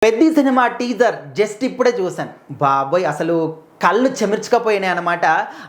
Peddi cinema teaser just ఇప్పుడే చూశాను. బాబోయ్! అసలు కళ్ళు చెమర్చుకపోయినాయి అనమాట.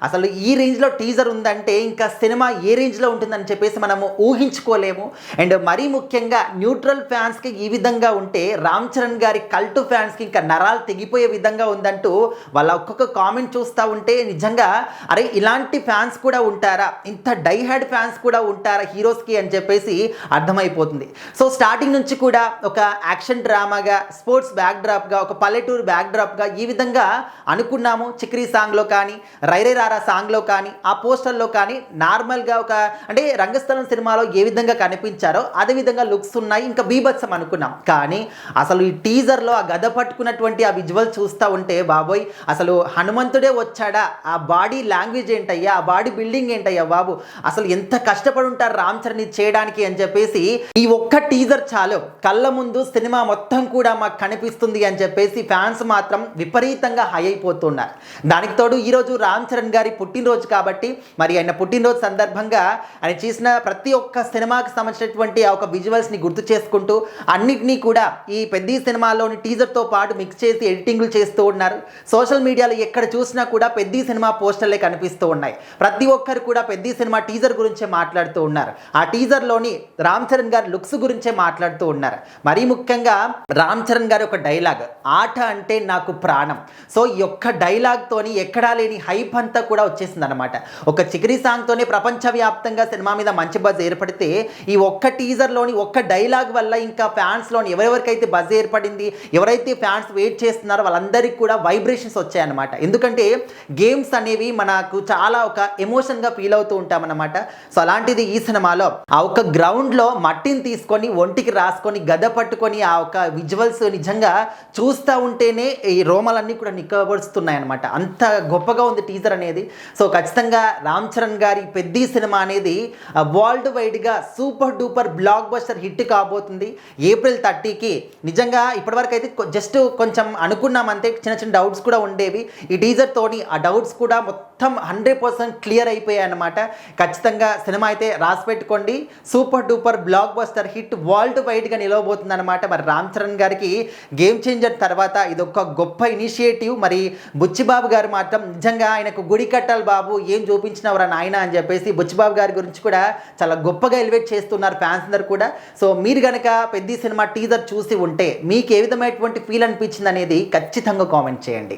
అసలు ఈ రేంజ్‌లో టీజర్ ఉందంటే ఇంకా సినిమా ఏ రేంజ్‌లో ఉంటుందని చెప్పేసి మనము ఊహించుకోలేము. అండ్ మరీ ముఖ్యంగా న్యూట్రల్ ఫ్యాన్స్‌కి ఈ విధంగా ఉంటే, రామ్ చరణ్ గారి కల్ట్ ఫ్యాన్స్‌కి ఇంకా నరాలు తెగిపోయే విధంగా ఉందంటూ వాళ్ళ ఒక్కొక్క కామెంట్ చూస్తా ఉంటే నిజంగా అరే! ఇలాంటి ఫ్యాన్స్ కూడా ఉంటారా? ఇంత డై హార్డ్ ఫ్యాన్స్ కూడా ఉంటారా హీరోస్‌కి అని చెప్పేసి అర్థమైపోతుంది. సో స్టార్టింగ్ నుంచి కూడా ఒక యాక్షన్ డ్రామాగా, స్పోర్ట్స్ బ్యాక్ డ్రాప్‌గా, ఒక పల్లెటూరు బ్యాక్ డ్రాప్‌గా ఈ విధంగా అనుకున్నాము. చిక్రీ సాంగ్లో కానీ, రైరే రారా సాంగ్లో కానీ, ఆ పోస్టర్లో కానీ నార్మల్గా ఒక అంటే రంగస్థలం సినిమాలో ఏ విధంగా కనిపించారో అదే విధంగా లుక్స్ ఉన్నాయి. ఇంకా బీభత్సం అనుకున్నాం. కానీ అసలు ఈ టీజర్లో ఆ గద పట్టుకున్నటువంటి ఆ విజువల్ చూస్తూ ఉంటే బాబోయ్, అసలు హనుమంతుడే వచ్చాడా? ఆ బాడీ లాంగ్వేజ్ ఏంటయ్యా? ఆ బాడీ బిల్డింగ్ ఏంటయ్యా బాబు? అసలు ఎంత కష్టపడి ఉంటారు రామ్ చరణ్ ఇది చేయడానికి అని చెప్పేసి ఈ ఒక్క టీజర్ చాలు కళ్ళ ముందు సినిమా మొత్తం కూడా మాకు కనిపిస్తుంది అని చెప్పేసి ఫ్యాన్స్ మాత్రం విపరీతంగా హై అయిపోతున్నారు. దానికి తోడు ఈరోజు రామ్ చరణ్ గారి పుట్టినరోజు కాబట్టి మరి ఆయన పుట్టినరోజు సందర్భంగా ఆయన చేసిన ప్రతి ఒక్క సినిమాకి సంబంధించినటువంటి ఆ ఒక విజువల్స్ని గుర్తు చేసుకుంటూ అన్నిటినీ కూడా ఈ పెద్ద సినిమాలోని టీజర్తో పాటు మిక్స్ చేసి ఎడిటింగ్లు చేస్తూ ఉన్నారు. సోషల్ మీడియాలో ఎక్కడ చూసినా కూడా పెద్ద సినిమా పోస్టర్లే కనిపిస్తూ ఉన్నాయి. ప్రతి ఒక్కరు కూడా పెద్ద సినిమా టీజర్ గురించే మాట్లాడుతూ ఉన్నారు. ఆ టీజర్లోని రామ్ చరణ్ గారి లుక్స్ గురించే మాట్లాడుతూ ఉన్నారు. మరీ ముఖ్యంగా రామ్ చరణ్ గారి ఒక డైలాగ్, ఆట అంటే నాకు ప్రాణం. సో ఈ ఒక్క డైలాగ్తోని ఎక్కడా లేని హైప్ అంతా కూడా వచ్చేసింది అనమాట. ఒక చికిరీ సాంగ్తోనే ప్రపంచవ్యాప్తంగా సినిమా మీద మంచి బజ్ ఏర్పడితే ఈ ఒక్క టీజర్లోని ఒక్క డైలాగ్ వల్ల ఇంకా ఫ్యాన్స్లోని ఎవరెవరికైతే బజ్ ఏర్పడింది, ఎవరైతే ఫ్యాన్స్ వెయిట్ చేస్తున్నారో వాళ్ళందరికీ కూడా వైబ్రేషన్స్ వచ్చాయన్నమాట. ఎందుకంటే గేమ్స్ అనేవి మనకు చాలా ఒక ఎమోషన్గా ఫీల్ అవుతూ ఉంటామన్నమాట. సో అలాంటిది ఈ సినిమాలో ఆ ఒక గ్రౌండ్లో మట్టిని తీసుకొని ఒంటికి రాసుకొని గద పట్టుకొని ఆ ఒక విజువల్స్ నిజంగా చూస్తూ ఉంటేనే ఈ రోమాలన్నీ కూడా నిక్కబడుస్తున్నాయి అనమాట. అంత గొప్పగా ఉంది టీజర్ అనేది. సో ఖచ్చితంగా రామ్ చరణ్ గారి పెద్ద సినిమా అనేది వరల్డ్ వైడ్గా super duper block buster hit కాబోతుంది ఏప్రిల్ 30కి. నిజంగా ఇప్పటివరకు అయితే జస్ట్ కొంచెం అనుకున్నామంతే, చిన్న చిన్న డౌట్స్ కూడా ఉండేవి. ఈ టీజర్తోని ఆ డౌట్స్ కూడా మొత్తం 100% క్లియర్ అయిపోయాయి అనమాట. ఖచ్చితంగా సినిమా అయితే రాసి పెట్టుకోండి, super duper block buster hit world వైడ్గా నిలవబోతుంది అనమాట. మరి రామ్ చరణ్ గారికి గేమ్ చేంజర్ తర్వాత ఇది ఒక గొప్ప ఇనిషియేటివ్. మరి బుచ్చిబాబు గారు మాత్రం నిజంగా ఆయనకు గుడి కట్టాలి బాబు, ఏం చూపించినవరా నాయన అని చెప్పేసి బుచ్చిబాబు గారి గురించి కూడా చాలా గొప్పగా ఎలివేట్ చేస్తున్నారు ఫ్యాన్స్ అందరు కూడా. సో మీరు కనుక పెద్ద సినిమా టీజర్ చూసి ఉంటే మీకు ఏ విధమైనటువంటి ఫీల్ అనిపించింది అనేది ఖచ్చితంగా కామెంట్ చేయండి.